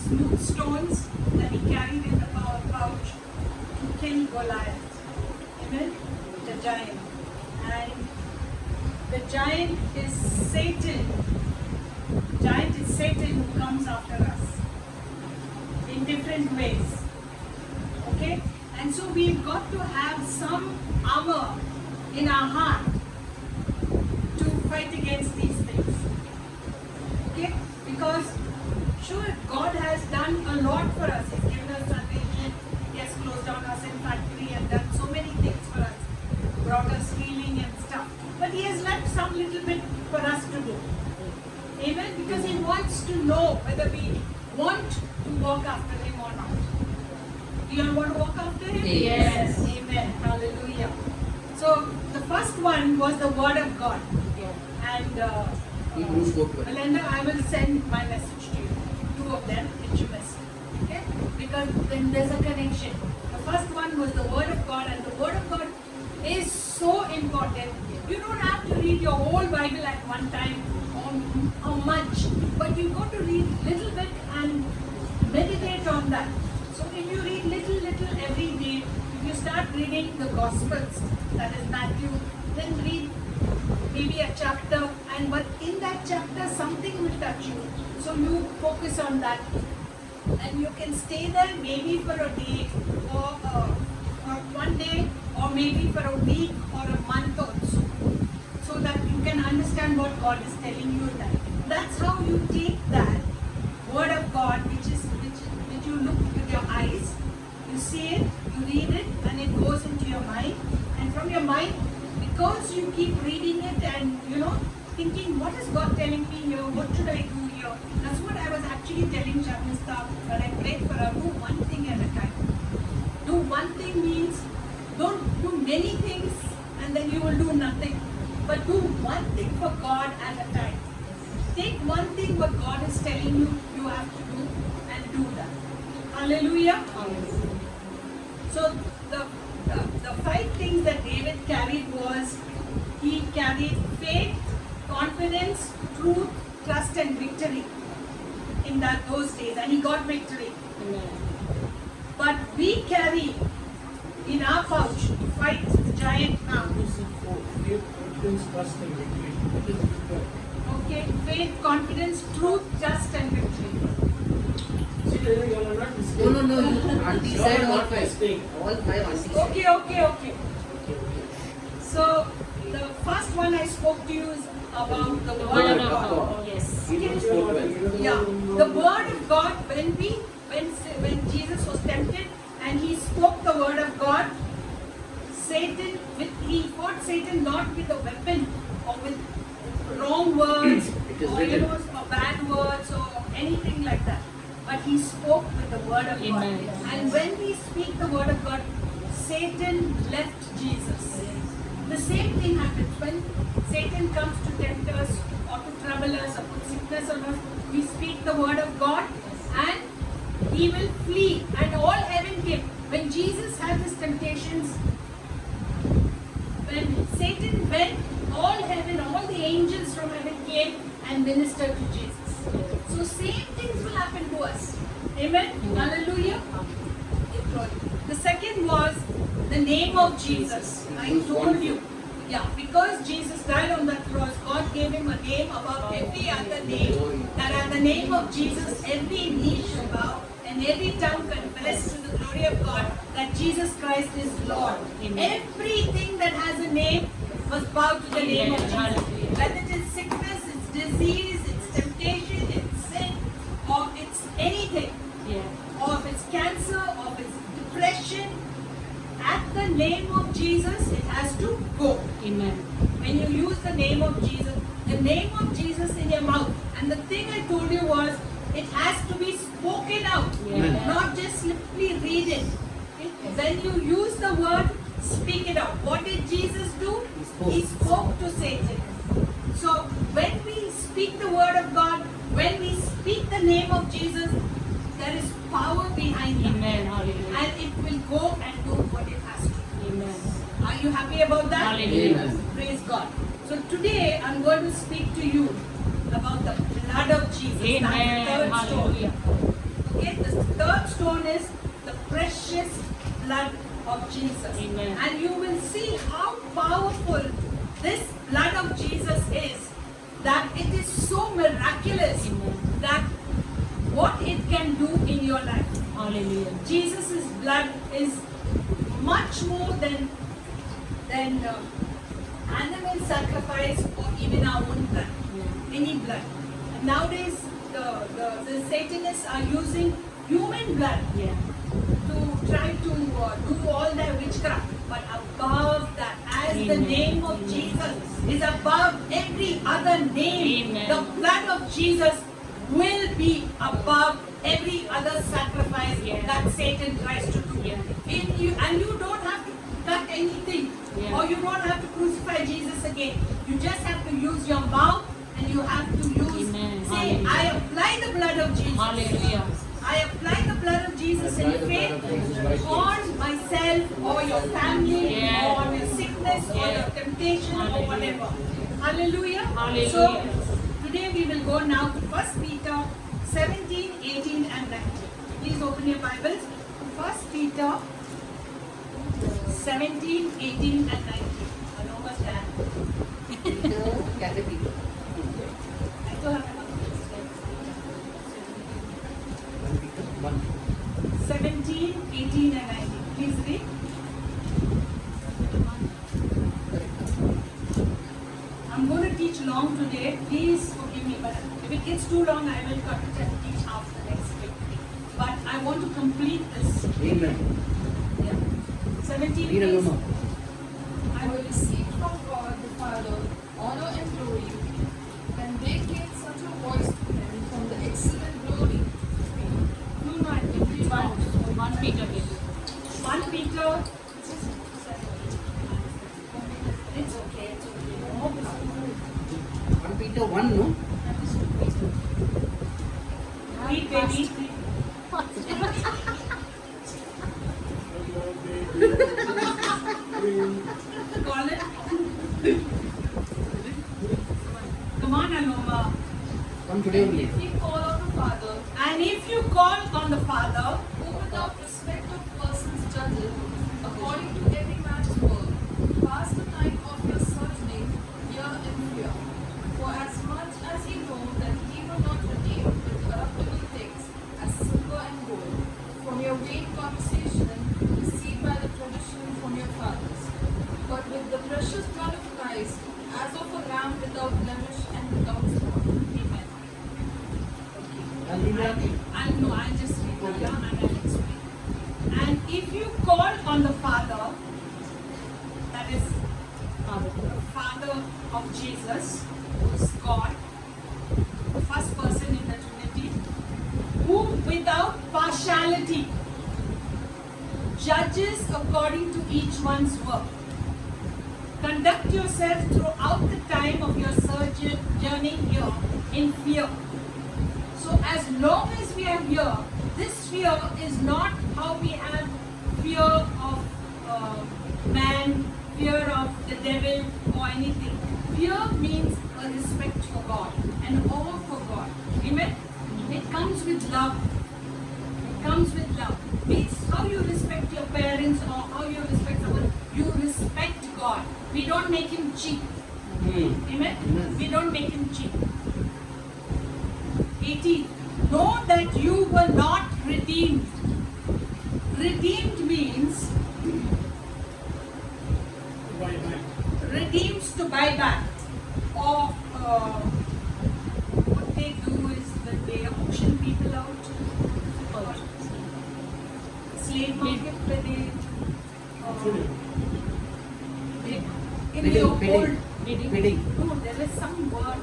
stones that he carried in the pouch to kill Goliath. Amen? The giant. And the giant is Satan. Giant is Satan who comes after us in different ways. Okay? And so we've got to have some armor in our heart to fight against these things. Okay? Because sure, God has done a lot for us. He's given us salvation. He has closed down our sin factory and done so many things for us. Brought us healing and stuff. But He has left some little bit for us to do. Amen? Because He wants to know whether we want to walk after Him or not. Do you all want to walk after Him? Yes. Amen. Hallelujah. So the first one was the Word of God. And Hebrews 4:12. Melinda, I will send my message to you. 2 of them which you missed. Okay? Because then there's a connection. The first one was the Word of God, and the Word of God is so important. You don't have to read your whole Bible at one time or much, but you've got to read little bit and meditate on that. So if you read little every day, if you start reading the Gospels, that is Matthew, then read maybe a chapter, and but in that chapter something will touch you. So you focus on that, and you can stay there maybe for a day or 1 day, or maybe for a week or a month or so that you can understand what God is telling you. That's how you take that Word of God, which you look with your eyes, you see it, you read it, and it goes into your mind, and from your mind, because you keep reading it and thinking, what is God telling me here? What should I do here? That's what I was actually telling Sharmista when I prayed for her. Do one thing at a time. Do one thing means don't do many things and then you will do nothing. But do one thing for God at a time. Take one thing what God is telling you have to do, and do that. Hallelujah. So the 5 things that David carried was, he carried faith, confidence, truth, trust and victory in those days, and he got victory. Amen. But we carry in our pouch to fight the giant now. Okay, faith, confidence, truth, trust and victory. No. Auntie said all 5. All 5 auntie said. Okay. So the first one I spoke to you is about the Word of God. Yes. Hebrews 4:12. Yeah, the Word of God. When Jesus was tempted and he spoke the Word of God, he fought Satan not with a weapon or with wrong words or bad words or anything like that. But he spoke with the Word of God. Amen. And when we speak the Word of God, Satan left Jesus. The same thing happens when Satan comes to tempt us or to trouble us or put sickness on us. We speak the Word of God and he will flee, and all heaven came. When Jesus had his temptations, when Satan went, all heaven, all the angels from heaven came and ministered to Jesus. So same things will happen to us. Amen? Hallelujah. The second was the name of Jesus. I told you. Yeah, because Jesus died on that cross, God gave him a name above every other name. That at the name of Jesus, every knee shall bow and every tongue confess to the glory of God that Jesus Christ is Lord. Amen. Everything that has a name must bow to the name of Jesus. Whether it is sickness, it's disease, it's temptation, it's sin, or it's anything, or if it's cancer, or if it's depression, at the name of Jesus, it has to go. Amen. When you use the name of Jesus in your mouth, and the thing I told you was, it has to be spoken out, not just simply read it. When you use the word, speak it out. What did Jesus do? He spoke to Satan. So when we speak the word of God, when we speak the name of Jesus, there is power behind it. Amen. Hallelujah. And it will go and do what it has to. Amen. Are you happy about that? Hallelujah. Praise God. So today I'm going to speak to you about the blood of Jesus. Amen. That's the third story. Hallelujah. Okay, the third stone is the precious blood of Jesus. Amen. And you will see how powerful this blood of Jesus is. That it is so miraculous. Amen. That what it can do in your life. Hallelujah. Jesus' blood is much more than animal sacrifice or even our own blood, any blood. And nowadays, the Satanists are using human blood Yeah. to try to do all their witchcraft. But above that, as the Amen. name of Amen. Jesus is above every other name, Amen. the blood of Jesus will be above every other sacrifice Yeah. that Satan tries to do. Yeah. And you don't have to cut anything, Yeah. or you don't have to crucify Jesus again. You just have to use your mouth, and you have to use, Amen. say, Hallelujah. I apply the blood of Jesus. Hallelujah. I apply the blood of Jesus in Apply the blood of Jesus faith right on myself or your family Yeah. or on your sickness or Yeah. your temptation or Hallelujah. whatever. Hallelujah. Hallelujah. So today we will go now to 1 Peter 17, 18 and 19. Please open your Bibles. 1 Peter 17, 18 and 19. I know what's that. Clarity. I don't have enough. 17, 18 and 19. Please read. I'm going to teach long today. Please forgive me, but if it gets too long, I will cut it and teach half the next week. But I want to complete this. Amen. Yeah. 17. Read please. alone. I will receive from God the Father honor and glory when they gave such a voice to him from the excellent glory. No, I think we want 1 Peter. 1 Peter. It's okay. It's okay. No problem. 1 Peter 1, no? Read, baby. Call it. Come on, Anoma. From today only. If we call on the Father, And if you call on the Father, who without respect of persons judges, according to every man's work, pass the time of your sojourning here in fear. For as much as ye know that ye were not redeemed with corruptible things, as silver and gold, from your vain conversation received by the tradition from your fathers, but with the precious blood of Christ, as of a lamb without blemish and without spot. Amen. Hallelujah. I'll just read it down and I'll explain. And if you call on the Father, that is the Father of Jesus, who is God, the first person in the Trinity, who without partiality judges according to each one's work. Conduct yourself throughout the time of your journey here in fear. So as long as we are here, this fear is not how we have fear of man, fear of the devil or anything. Fear means a respect for God and awe for God. Amen? It comes with love. It comes with love. Means how you respect your parents or how you respect someone. You respect God. We don't make him cheap. Amen? Amen. We don't make him cheap. 18. Know that you were not redeemed. Redeemed means redeems to buy back. Or what they do is that they auction people out. Or slave market where they in the old Bidding. no, there is some word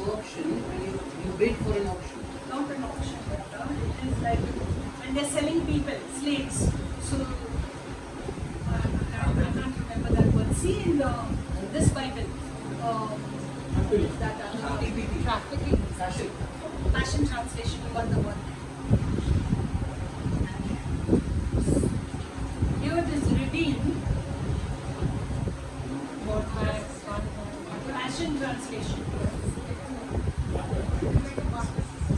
Auction, when you bid for an auction. not an auction, but it is like when they're selling people, slaves. So I can't remember that word. See in this Bible, that Trafficking. Passion translation, you got the word. Here it is redeemed. Passion translation.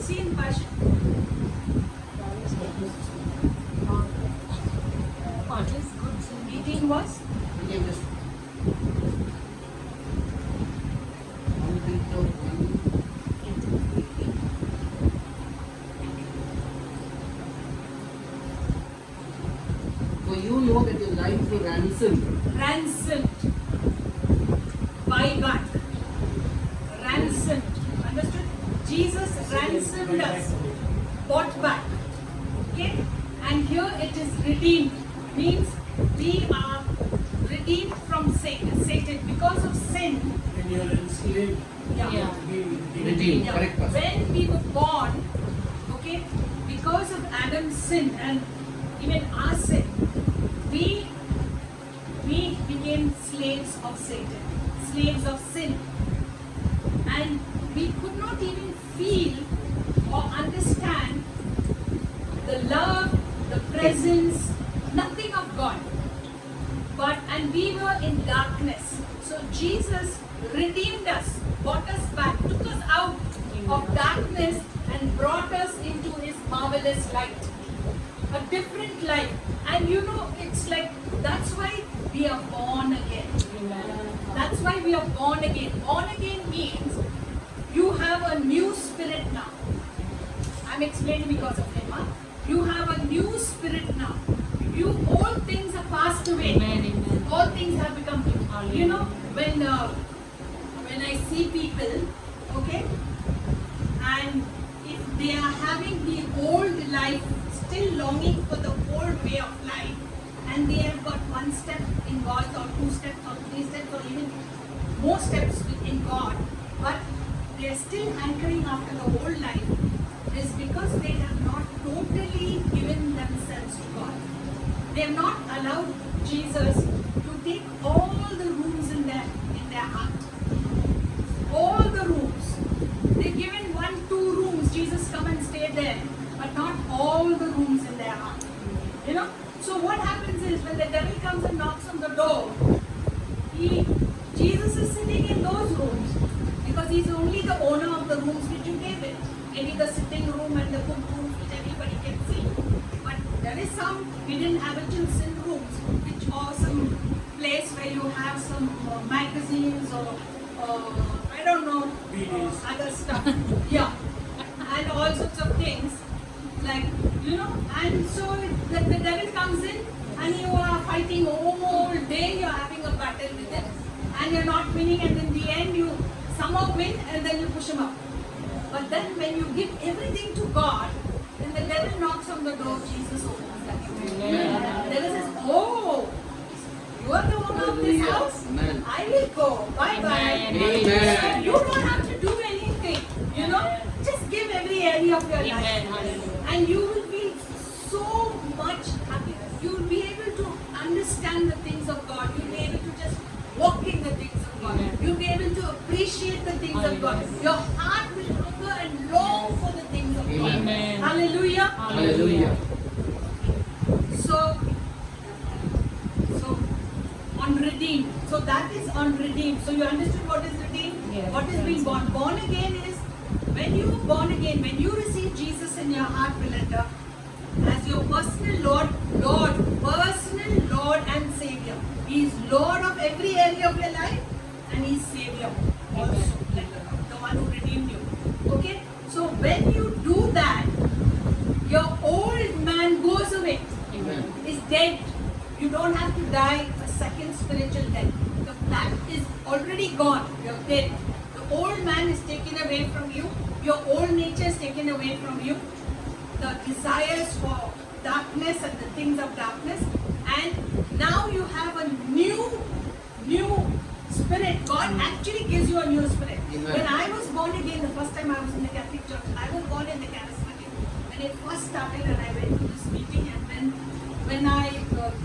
See in Passion. Ransomed. ransomed, buy back, ransomed, understood? Jesus ransomed us, bought back, okay? And here it is redeemed, means we are redeemed from Satan because of sin. When you are enslaved, Yeah. you have to be Redeemed. Yeah. Correct, Pastor. When we were born, okay, because of Adam's sin and even our sin, we became slaves of Satan, slaves of sin, and we could not even feel or understand the love, the presence, nothing of God. And we were in darkness. So Jesus redeemed us, bought us back, took us out of darkness and brought us into His marvelous light. A different life. And you know, it's like, that's why we are born again. That's why we are born again. Born again means you have a new spirit now. I'm explaining because of him. Huh? You have a new spirit now. All things are passed away. Amen. All things have become new. You know, when I see people, okay, and if they are having the old life, still longing for the old way of life, and they have got one step in God, or two steps, or three steps, or even more steps in God, but they are still hankering after the old life, is because they have not totally given themselves to God. They have not allowed Jesus to take all the rooms in their heart. All the rooms. They've given 1, 2 rooms. Jesus come and stay there, but not all the rooms in their heart. You know. So what happens is when the devil comes and knocks on the door, Jesus is sitting in those rooms because he's only the owner of the rooms which you gave it. Maybe the sitting room and the cook rooms which everybody can see. But there is some hidden habituals in rooms, which are some place where you have some magazines or I don't know, other stuff. Yeah, and all sorts of things, like, you know. And so the devil comes in and you are fighting all day, you're having a battle with it and you're not winning, and in the end you somehow win and then you push him up. But then when you give everything to God, then the devil knocks on the door, Jesus opens that door. The devil says, oh, you are the owner of this Hallelujah. house? Amen. I will go. Bye-bye. Amen. You don't have to do anything, you know. Just give every area of your Amen. life. And you will feel so much happy. You will be able to understand the things of God. You will be able to just walk in the things of God. Amen. You will be able to appreciate the things of God. Hallelujah. Your heart will hunger and long for the things of God. Amen. Hallelujah. Hallelujah. So on redeemed. So that is on redeemed. So you understood what is redeemed? Yes. What is being born? Born again is when you are born again, when you receive Jesus in your heart, Melinda, as your personal personal Lord and Savior. He is Lord of every area of your life and He is Savior also, like the one who redeemed you. Okay? So when you do that, your old man goes away. Amen. Is dead. You don't have to die a second spiritual death. That is already gone. You're dead. The old man is taken away from you. Your old nature is taken away from you. The desires for darkness and the things of darkness. And now you have a new spirit. God actually gives you a new spirit. Amen. When I was born again, the first time I was in the Catholic Church, I was born in the charismatic. When it first started and I went to this meeting, and then when I,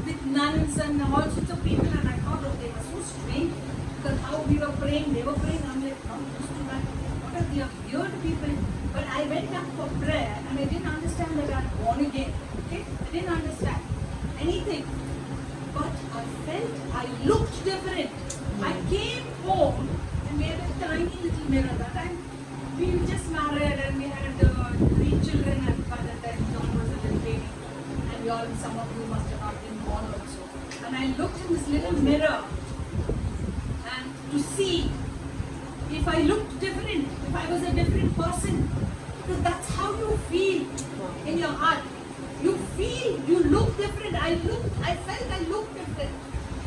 with nuns and all sorts of people, and I thought, oh, they were so strange, because how we were praying, they were praying, I'm like, not used to that. What are these weird people? But I went up for prayer and I didn't understand that I'm born again. Okay? I didn't understand anything. But I felt, I looked different. I came home and we had a tiny little mirror. That time we were just married and we had 3 children, and by that time John was a little baby. And we all, some of you must have not been born also. And I looked in this little mirror and to see if I looked different, if I was a different person. Because that's how you feel in your heart. You feel, you look different. I felt I looked different.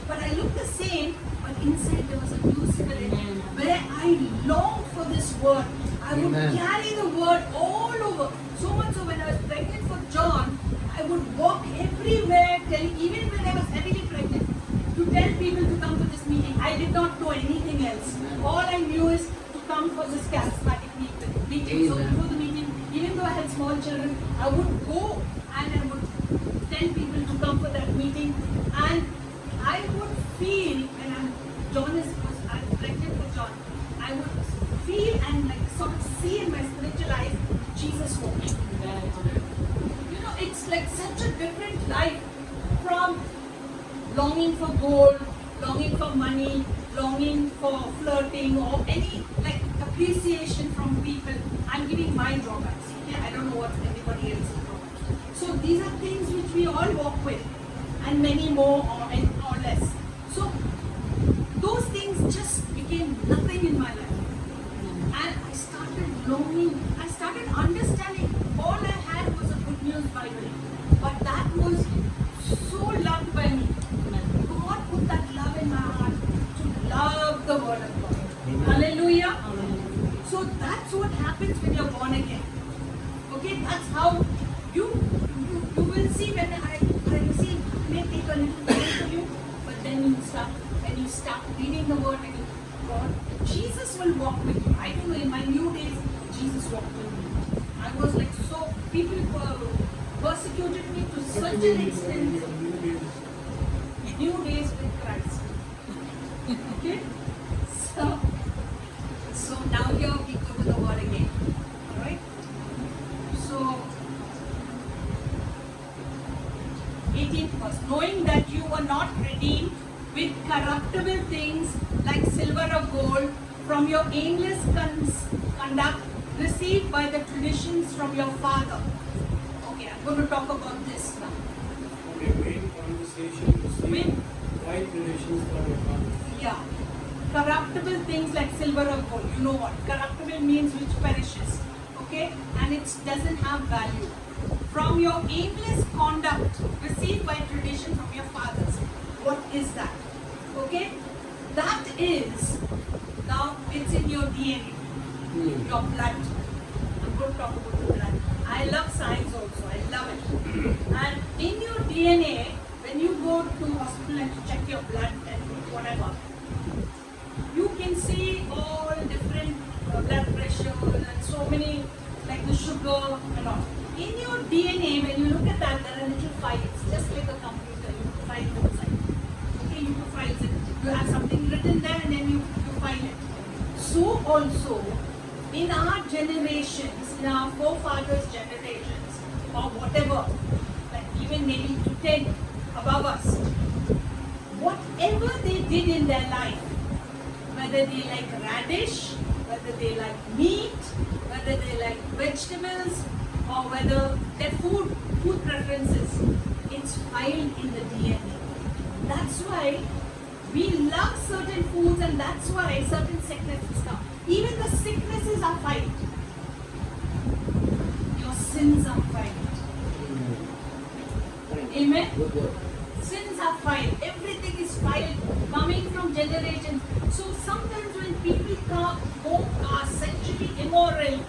but I look the same, but inside there was a new spirit where I longed for this word. I would Amen. carry the word all over. So much so when I was pregnant for John, I would walk everywhere telling, even when I was heavily pregnant, to tell people to come to this meeting. I did not know anything else. All I knew is to come for this charismatic meeting. So Amen. before the meeting, even though I had small children, I would go and I would tell people to come for that meeting. And I would feel when I'm pregnant for John, I would feel and like sort of see in my spiritual eyes Jesus walking. You know, it's like such a different life from longing for gold, longing for money, longing for flirting or any like appreciation from people. I'm giving my drawbacks. Okay? I don't know what anybody else's drawbacks. So these are things which we all walk with, and many more or less. So those things just became nothing in my life. And I started longing, I started understanding all I had was a good news Bible. But that was so loved by me. God put that love in my heart to love the word of God. Hallelujah. So that's what happens when you're born again. Okay, that's how you will see when I receive, may take a little time for you, but then when you start reading the word again, God, Jesus will walk with you. I don't know, in my new days, Jesus walked with me. I was like so, people persecuted me to such an extent. New days with Christ. Okay? So now here we go to the word again. Alright? So 18th verse. Knowing that you were not redeemed with corruptible things like silver or gold from your aimless conduct received by the traditions from your father. Okay, I'm going to talk about this now. Okay, main conversation to see With why traditions from your father. Yeah. Corruptible things like silver or gold. You know what? Corruptible means which perishes. Okay? And it doesn't have value. From your aimless conduct received by tradition from your fathers. What is that? Okay? That is, now it's in your DNA. Your blood. I'm going to talk about the blood. I love science also. I love it. And in your DNA, when you go to hospital and to check your blood and whatever, you can see all different blood pressure and so many, like the sugar and all. In your DNA, when you look at that, there are little files, just like a computer, you put files inside. Okay, you put files in. You have something written there and then you file it. So also, in our generations, in our forefathers' generations, or whatever, like even maybe to 10 above us, whatever they did in their life, whether they like radish, whether they like meat, whether they like vegetables, or whether their food preferences, it's filed in the DNA. That's why we love certain foods, and that's why certain sicknesses come. Even the sicknesses are filed. Your sins are filed. Amen? Good word. Sins are filed. Everything is filed, coming from generations. So sometimes when people are sexually immoral,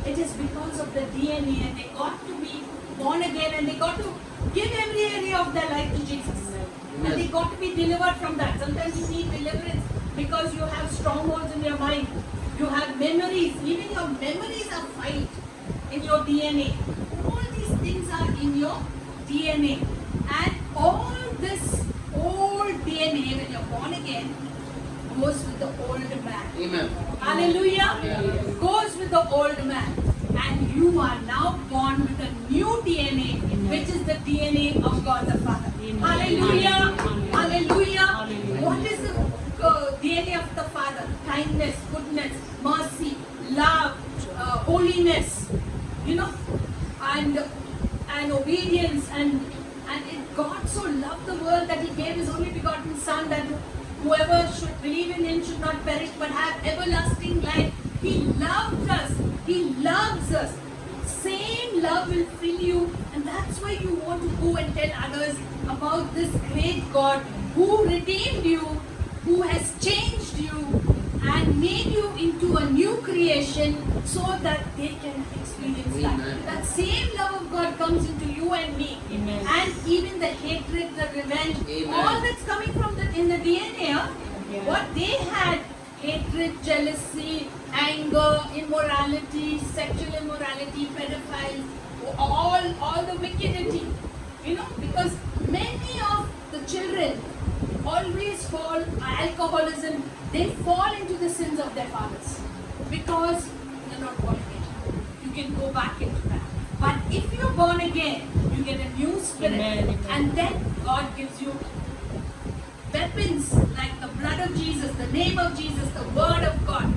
it is because of the DNA, and they got to be born again, and they got to give every area of their life to Jesus. And they got to be delivered from that. Sometimes you need deliverance because you have strongholds in your mind. You have memories. Even your memories are filed in your DNA. All these things are in your DNA. And all this old DNA, when you're born again, goes with the old man. Amen. Hallelujah. Yes. Goes with the old man. And you are now born with a new DNA, which is the DNA of God the Father. Hallelujah. Hallelujah. What is the DNA of the Father? Kindness, goodness, mercy, love, holiness, you know, and obedience, and God so loved the world that He gave His only begotten Son, that whoever should believe in Him should not perish but have everlasting life. He loved us. He loves us. Same love will fill you, and that's why you want to go and tell others about this great God who redeemed you, who has changed you and made you into a new creation so that they can experience Amen. life. That same love of God comes into you and me. Amen. And even the hatred, the revenge, Amen. all that's coming from in the DNA, huh? Yeah. What they had, hatred, jealousy, anger, immorality, sexual immorality, pedophiles, all the wickedity. You know, because many of the children always fall, alcoholism, they fall into the sins of their fathers because they're not born again. You can go back into that. But if you're born again, you get a new spirit. Amen, amen. And then God gives you weapons like the blood of Jesus, the name of Jesus, the word of God,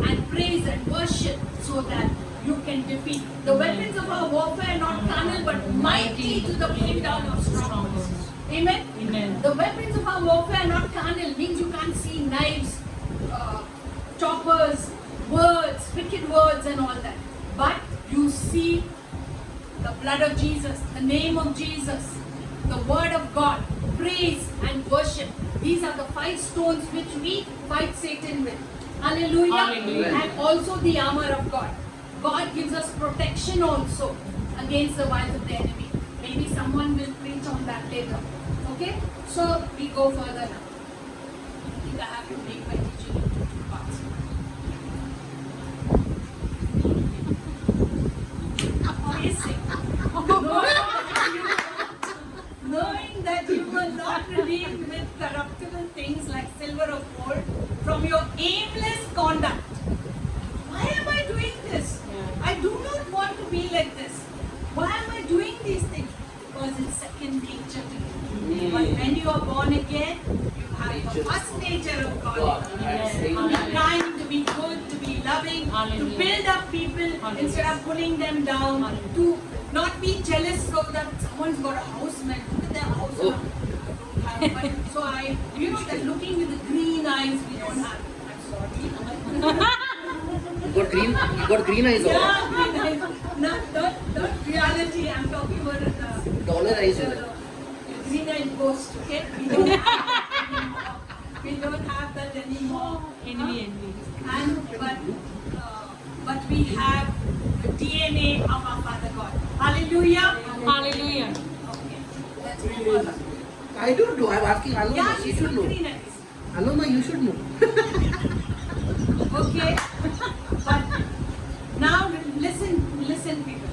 and praise and worship so that you can defeat. The weapons of our warfare are not carnal but mighty to the pulling down of strongholds. Amen? Amen. The weapons of our warfare are not carnal, means you can't see knives, choppers, words, wicked words and all that. But you see the blood of Jesus, the name of Jesus, the word of God, praise and worship. These are the 5 stones which we fight Satan with. Hallelujah. Hallelujah. And also the armor of God. God gives us protection also against the wiles of the enemy. Maybe someone will preach on that later. Okay? So we go further now. I think I have to make my teaching into 2 parts. Amazing. Knowing that you were not redeemed with corruptible things like silver or gold from your aimless conduct. Why am I doing this? I do not want to be like this. Why am I doing these things? Because it's second nature to you. But when you are born again, you have the first nature of God. God. To be Amen. kind, to be good, to be loving, to Hallelujah. build up people Hallelujah. instead of pulling them down, Hallelujah. to not be jealous so that someone's got a house, man. Look at their house. Oh. I don't have one. So you know, that looking with the green eyes we don't have. I'm sorry. You got green eyes Yeah, also. green eyes. Not reality. I'm talking about Dollar eyes the also. green eyed ghost. Okay, we don't have that anymore. We don't have that anymore. Envy. And but we have the DNA of our Father God. Hallelujah. Hallelujah. Okay, let's go further. I don't know. I'm asking Aloma. Yeah, She it's should know. green eyes. Aloma, you should know. Okay, but now listen people.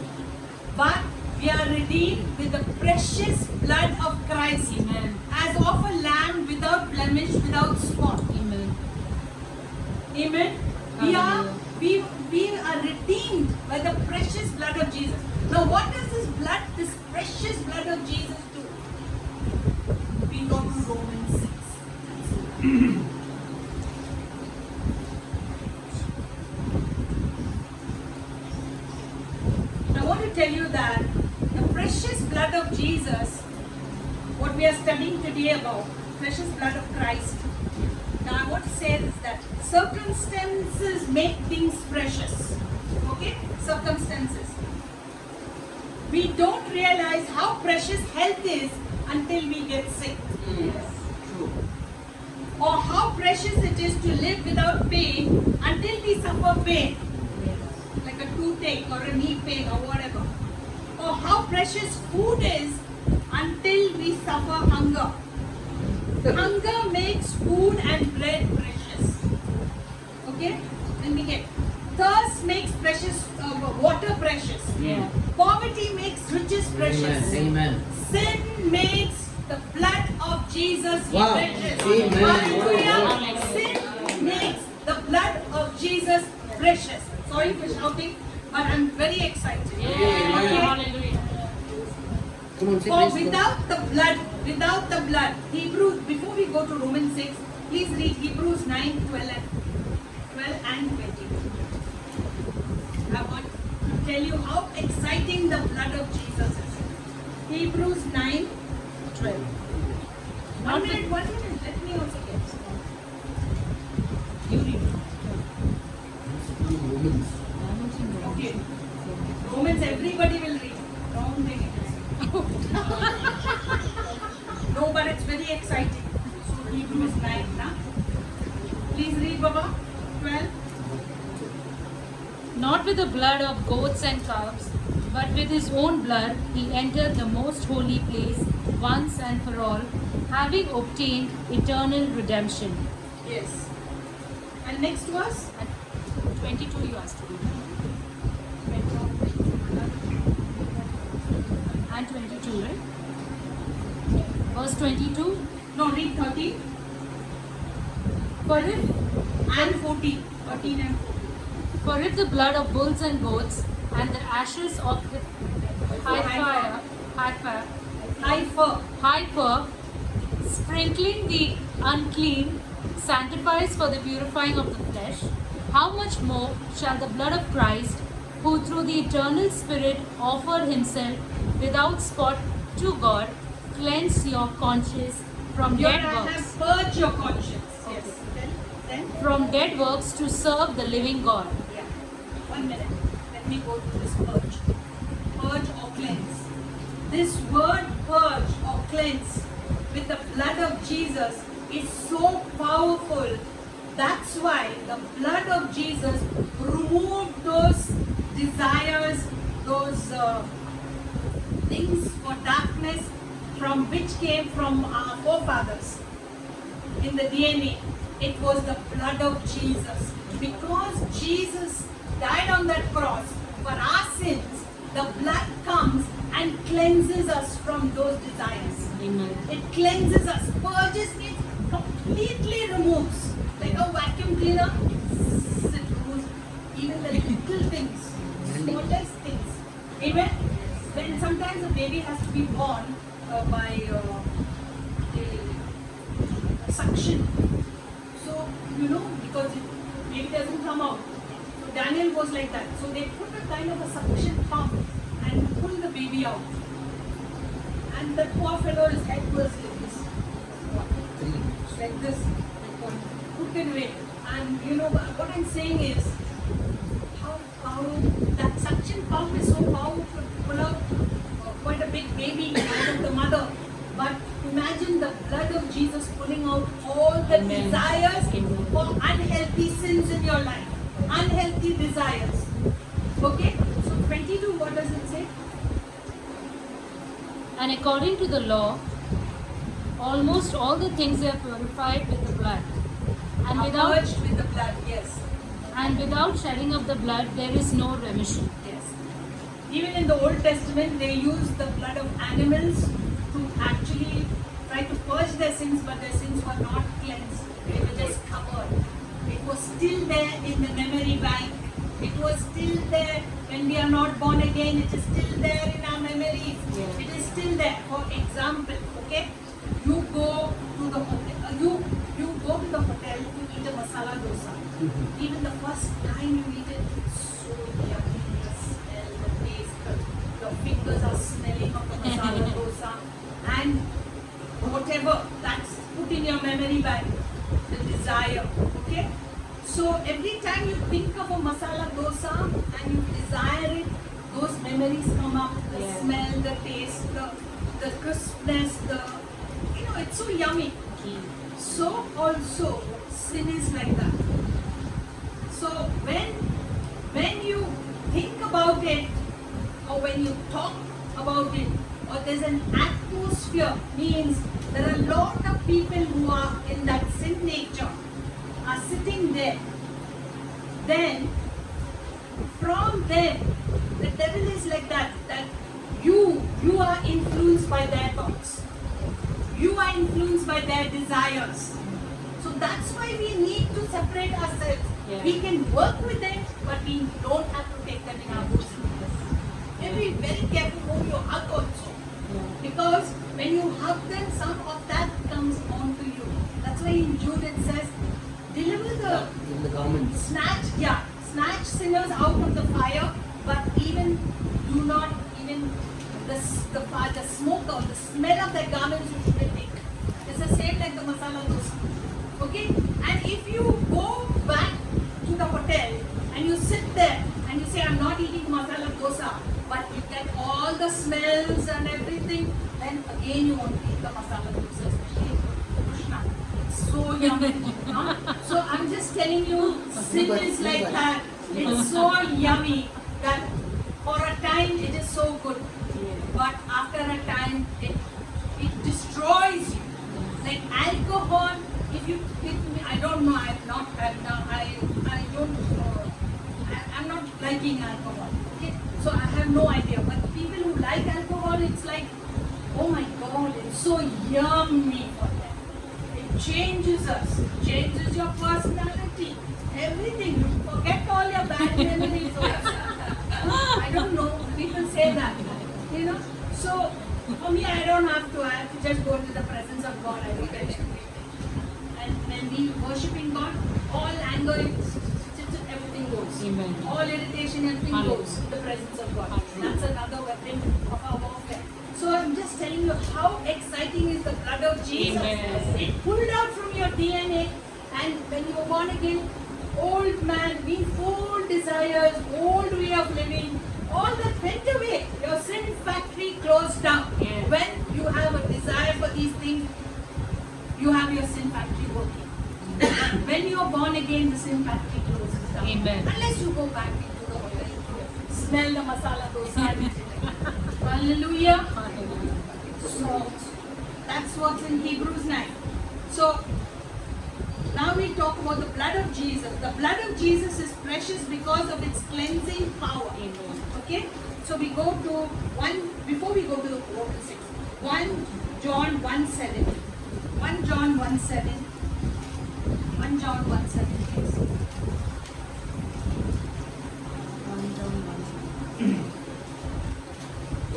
But we are redeemed with the precious blood of Christ, Amen. as of a lamb without blemish, without spot. Amen. Amen. We are redeemed by the precious blood of Jesus. Now, what does this precious blood of Jesus do? We go to Romans 6. I want to tell you that the precious blood of Jesus, what we are studying today about, precious blood of Christ. Now I want to say is that circumstances make things precious. Okay? Circumstances. We don't realize how precious health is until we get sick. True. Or how precious it is to live without pain until we suffer pain. Like a toothache or a knee pain or whatever. Or how precious food is until we suffer hunger. Hunger makes food and bread precious. Okay? Then we get thirst makes precious water precious. Yeah. Poverty makes riches precious. Amen. Sin makes the blood of Jesus Wow. precious. Amen. Hallelujah. Sin makes the blood of Jesus precious. Sorry for shouting, but I'm very excited. Okay? Hallelujah. Come on, say For please. without the blood, Hebrews, before we go to Romans 6, please read Hebrews 9, 12 and 20. I want to tell you how exciting the blood of Jesus is. Hebrews 9, 12. 1 minute. Let me also get it. You read Romans. it. Okay. Romans, everybody will read. Wrong thing it is. No, but it's very exciting. Baba. 12. Not with the blood of goats and calves, but with his own blood he entered the most holy place once and for all, having obtained eternal redemption. Yes. And next verse. 22 you asked me. And 22, right? Verse 22. No, read 13 For if, and 14. 13 and 14. for if the blood of bulls and goats and the ashes of the heifer, sprinkling the unclean, sanctifies for the purifying of the flesh, how much more shall the blood of Christ, who through the eternal Spirit offered himself without spot to God, cleanse your conscience from Here dead I works, have purged your conscience. Yes. Then. from dead works to serve the living God. Yeah. 1 minute. Let me go to this purge. Purge or cleanse. This word purge or cleanse with the blood of Jesus is so powerful. That's why the blood of Jesus removed those desires, those things for darkness from which came from our forefathers in the DNA. It was the blood of Jesus. Because Jesus died on that cross for our sins, the blood comes and cleanses us from those desires. Amen. It cleanses us, purges it, completely removes. Like a vacuum cleaner, it removes even the little things, smallest things. Even when sometimes a baby has to be born by a suction. So, because baby doesn't come out. So Daniel was like that. So they put a kind of a suction pump and pull the baby out. And that poor fellow's head was like this. Like this. Put it away. And what I'm saying is, how that suction pump is so powerful to pull out quite a big baby out of the mother. But imagine the blood of Jesus pulling out all the Amen. desires Amen. for unhealthy sins in your life. Unhealthy desires. Okay? So 22, what does it say? And according to the law, almost all the things are purified with the blood. And without, Purged with the blood, yes. and without shedding of the blood, there is no remission. Yes. Even in the Old Testament, they used the blood of animals to actually try to purge their sins, but their sins were not cleansed. They were just covered. It was still there in the memory bank. It was still there when we are not born again. It is still there in our memories. Yeah. It is still there. For example, okay, you go to the hotel. You go to the hotel to eat a masala dosa. Even the first time you eat it, it's so yummy. The smell, the taste, your fingers are smelling of the masala dosa, and whatever that's put in your memory bank, the desire. Okay. So every time you think of a masala dosa and you desire it, those memories come up. The Yeah. smell, the taste, the crispness, it's so yummy. So also sin is like that. So when you think about it, or when you talk about it, or there's an atmosphere, means there are a lot of people who are in that sin nature are sitting there. Then from them, the devil is like that you are influenced by their thoughts. You are influenced by their desires. So that's why we need to separate ourselves. Yeah. We can work with them, but we don't have to take them in our bosom. Be very careful whom you hug also. Because when you hug them, some of that comes on to you. That's why in Jude it says, deliver the garments. snatch sinners out of the fire, but even do not even the smoke or the smell of their garments you shouldn't take. It's the same like the masala dosa. Okay? And if you go back to the hotel and you sit there and you say, I'm not eating masala dosa, but you get all the smells and everything, then again you want to eat the masala dosa, especially Krishna. so yummy. Huh? So I'm just telling you, sin is like that. It's so yummy that for a time it is so good, but after a time it destroys you. Like alcohol, if you, I don't know, I'm not, I don't, I'm not liking alcohol. Okay? So I have no idea. But people who like alcohol, it's like, oh my God, it's so yummy for them. It changes us, changes your personality, everything. You forget all your bad memories. I don't know. People say that, you know. So for me, I don't have to. I have to just go into the presence of God. I forget everything. And when we worshiping God, all anger, everything goes. Amen. All irritation, everything Hallelujah. goes in the presence of God. Hallelujah. That's another weapon of our warfare. So I'm just telling you how exciting is the blood of Jesus. Amen. It pulled out from your DNA, and when you were born again, old man, we old desires, old way of living, all that went away. Your sin factory closed down. Yes. When you have a desire for these things, you have your sin factory working. When you are born again, the sin factory closes down. Amen. Unless you go back into the hotel, smell the masala dosa. Hallelujah. So that's what's in Hebrews 9. So now we talk about the blood of Jesus. The blood of Jesus is precious because of its cleansing power. Amen. Okay? So we go to before we go to the Romans 6. 1 John 1:7. 1 John 1:7. 1 John 1:7, please.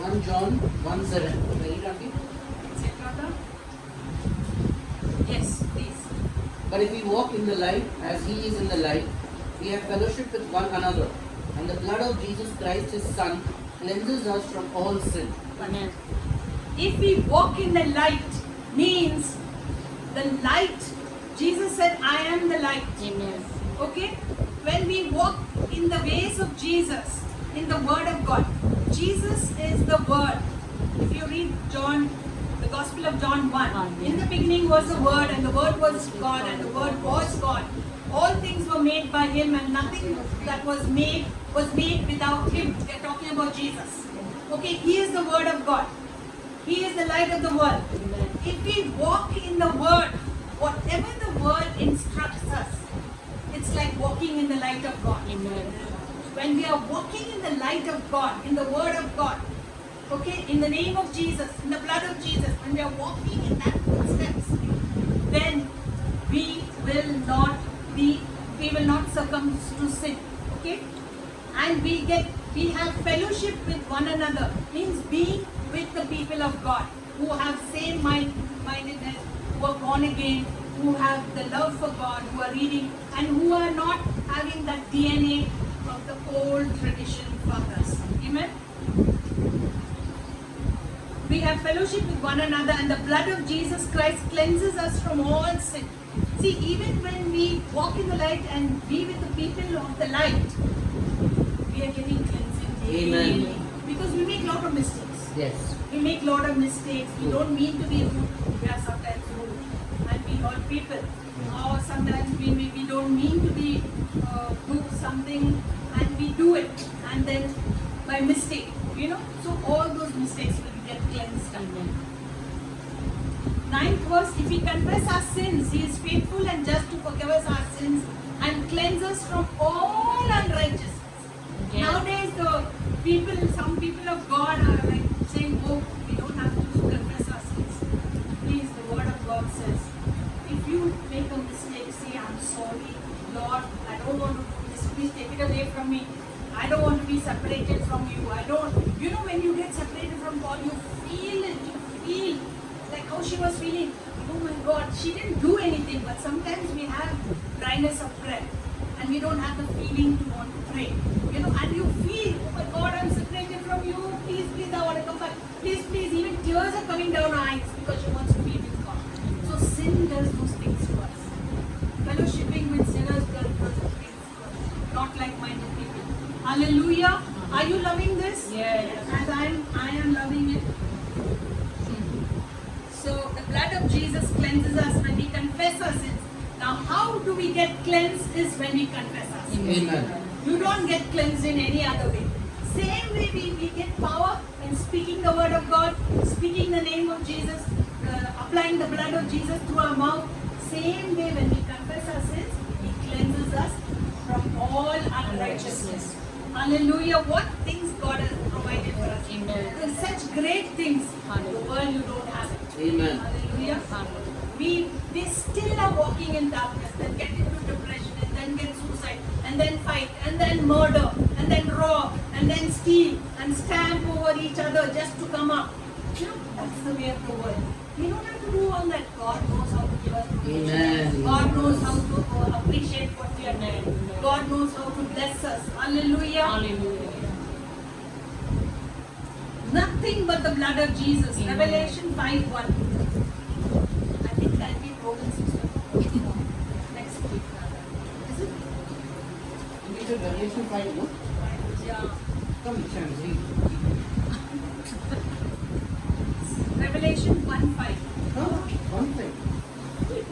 1 John 1:7. Read, Auntie. Etc. Yes, please. But if we walk in the light as he is in the light, we have fellowship with one another. And the blood of Jesus Christ, his Son, cleanses us from all sin. Amen. If we walk in the light, means the light. Jesus said, I am the light. Amen. Okay? When we walk in the ways of Jesus, in the Word of God, Jesus is the Word. If you read John, the Gospel of John 1, in the beginning was the Word, and the Word was God, and the Word was God. All things were made by Him, and nothing that was made without Him. We are talking about Jesus. Okay, He is the Word of God. He is the light of the world. Amen. If we walk in the Word, whatever the Word instructs us, it's like walking in the light of God. Amen. When we are walking in the light of God, in the Word of God, okay, in the name of Jesus, in the blood of Jesus, when we are walking in that footsteps, then we will not succumb to sin. Okay? And we have fellowship with one another, means being with the people of God who have same mindedness, who are born again, who have the love for God, who are reading, and who are not having that DNA of the old tradition fathers. Amen? We have fellowship with one another, and the blood of Jesus Christ cleanses us from all sin. See, even when we walk in the light and be with the people of the light, we are getting cleansing daily. Amen. Because we make a lot of mistakes. Yes. We make a lot of mistakes. We don't mean to be rude. We are sometimes rude. And we hurt people. Or sometimes we don't mean to be do something and we do it. And then by mistake, you know. So all those mistakes will get cleansed. Amen. 9th verse, if we confess our sins, He is faithful and just to forgive us our sins and cleanse us from all unrighteousness. Okay. Nowadays, some people of God are like saying, oh, we don't have to confess our sins. Please, the Word of God says, if you make a mistake, say, I'm sorry, Lord, I don't want to do this, please take it away from me. I don't want to be separated from you. You know, when you get separated from God, you feel it, you feel like how she was feeling. Oh my God, she didn't do anything, but sometimes we have dryness of breath and we don't have the feeling to want to pray. You know, and you feel, oh my God, I'm separated from you. Please, please, I want to come back. Please, please, even tears are coming down our eyes because she wants to be with God. So sin does those things to us. Fellowshipping with sinners does those things to us. Not like-minded people. Hallelujah. Are you loving this? Yes. As I am loving it. So the blood of Jesus cleanses us when we confess our sins. Now, how do we get cleansed is when we confess our sins. Amen. You don't get cleansed in any other way. Same way we get power in speaking the word of God, speaking the name of Jesus, applying the blood of Jesus through our mouth. Same way when we confess our sins, He cleanses us from all unrighteousness. Hallelujah. What things God has provided for us. Amen. There's such great things. The Hallelujah. world you don't have it. Amen. Hallelujah. They still are walking in darkness, then get into depression, and then get suicide, and then fight, and then murder, and then rob, and then steal, and stamp over each other just to come up. You know, that's the way of the world. We don't have to do all that. God knows how to give us provision. Amen. God knows how to appreciate what we are doing. God knows how to bless us. Hallelujah. Hallelujah. Nothing but the blood of Jesus. Amen. Revelation 5:1. I think that'll be Romans 6:1. Next week. Is it? You said Revelation 5, no? Yeah. Come, Shan, read. Revelation 1:5. Come, one thing.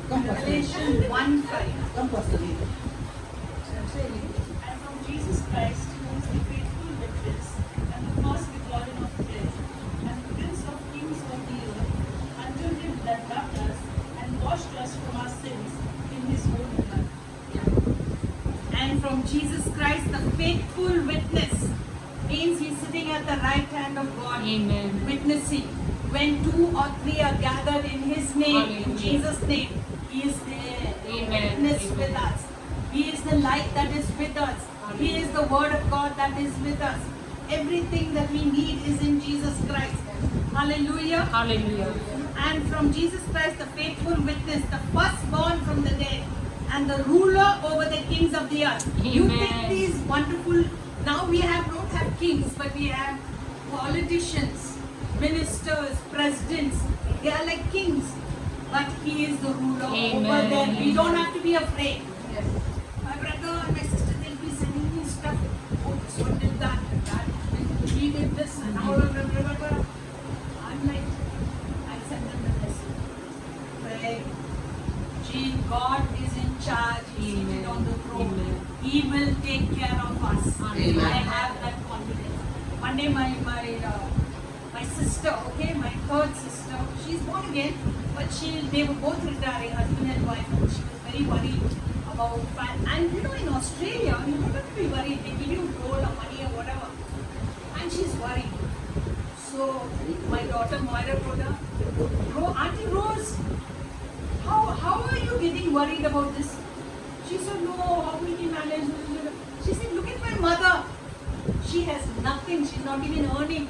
Come, Pastor. Revelation 1:5. Come, Pastor, read. And from Jesus Christ, who is the faithful witness, and the first begotten of the dead, and the prince of kings of the earth, unto him that loved us, and washed us from our sins in his own blood. And from Jesus Christ, the faithful witness, means He's sitting at the right hand of God, Amen. witnessing. When 2 or 3 are gathered in His name, in Hallelujah. Jesus' name, He is there. Amen. Witness Amen. with us. He is the light that is with us. He is the Word of God that is with us. Everything that we need is in Jesus Christ. Hallelujah. Hallelujah. And from Jesus Christ, the faithful witness, the firstborn from the dead, and the ruler over the kings of the earth. You Amen. take these wonderful. Now we don't have kings, but we have politicians, ministers, presidents. They are like kings, but He is the ruler Amen. over them. We Amen. don't have to be afraid. My brother and my sister, they'll be sending me stuff. Oh, this one did that, and that. He did this, and all of them. I'm like, I send them the message. Pray. God is in charge. He's seated on the throne. Amen. He will take care of us. Amen. I have that confidence. One day, my sister, okay, my third sister, she's born again, but they were both retiring, husband and wife, and she was very worried about and you know, in Australia, you don't have to be worried. They give you gold or money or whatever, and she's worried. So my daughter Moira told her, Auntie Rose, how are you getting worried about this? She said, no, how will we manage? She said, look at my mother. She has nothing. She's not even earning.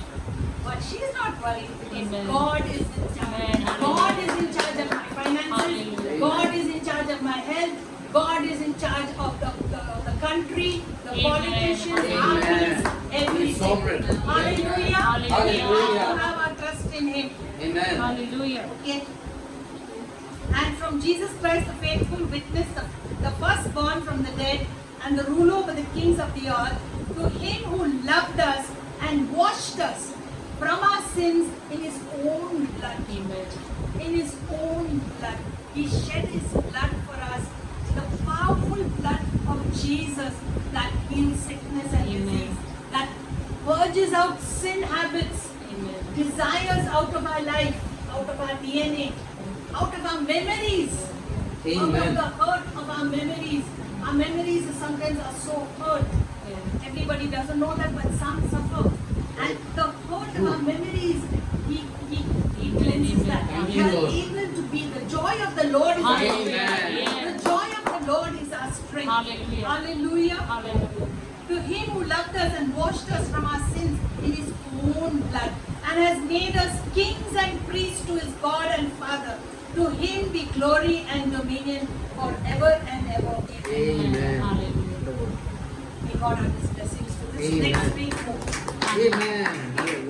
But she is not worried because Amen. God is in charge. Amen. God is in charge of my finances. Hallelujah. God is in charge of my health. God is in charge of the country, the Amen. politicians, Amen. armies, everything. Sovereign. Hallelujah. Hallelujah. We have to have our trust in Him. Amen. Hallelujah. Okay. And from Jesus Christ, the faithful witness, the firstborn from the dead, and the ruler over the kings of the earth, to Him who loved us and washed us from our sins in His own blood. Amen. In His own blood. He shed His blood for us. The powerful blood of Jesus that heals sickness and Amen. disease. That purges out sin habits, Amen. desires out of our life, out of our DNA, out of our memories, out of Amen. the hurt of our memories. Our memories sometimes are so hurt. Yeah. Everybody doesn't know that, but some suffer. And the hurt of our memories, He cleanses that. Thank We you, are Lord. able to be. The joy of the Lord is our Amen. strength. The joy of the Lord is our strength. Hallelujah. Hallelujah. Hallelujah. To Him who loved us and washed us from our sins in His own blood, and has made us kings and priests to His God and Father. To Him be glory and dominion forever and ever. Amen. Hallelujah. May God add His blessings to this Amen. next week. Amen. Hallelujah.